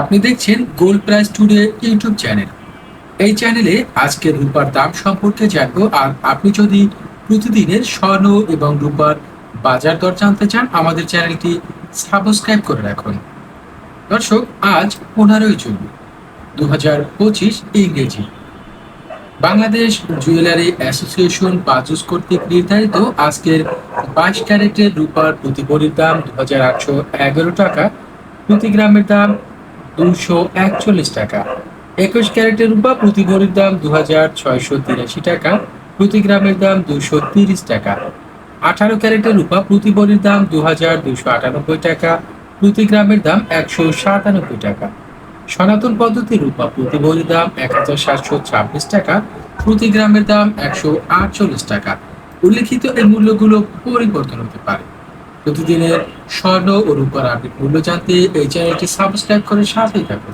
আপনি দেখছেন gold price today YouTube channel. এই চ্যানেলে আজকের রূপার দাম সম্পর্কে জানবো। আর আপনি যদি প্রতিদিনের স্বর্ণ এবং রূপার বাজার দর জানতে চান, আমাদের চ্যানেলটি সাবস্ক্রাইব করে রাখুন। দর্শক, আজ 15ই জুন 2025 ইংরেজি। বাংলাদেশ জুয়েলারি অ্যাসোসিয়েশন বাজুস কর্তৃক নির্ধারিত আজকের 22 ক্যারেটের রূপার প্রতি ভরির দাম 2811 টাকা, প্রতি গ্রামের দাম 241 টাকা। 21 ক্যারেটের রূপা প্রতি ভরির দাম 2683 টাকা, প্রতি গ্রামের দাম 230 টাকা। 18 ক্যারেটের রূপা প্রতি ভরির দাম 2298 টাকা, প্রতি গ্রামের দাম 197 টাকা। সনাতন পদ্ধতির রূপা প্রতি ভরির দাম 1726 টাকা, প্রতি গ্রামের দাম 148 টাকা। উল্লেখিত এই মূল্যগুলো পরিবর্তন হতে পারে। প্রতিদিনের স্বর্ণ ও রূপার আপডেট মূল্য জানতে এই চ্যানেলটি সাবস্ক্রাইব করে সাথেই থাকুন।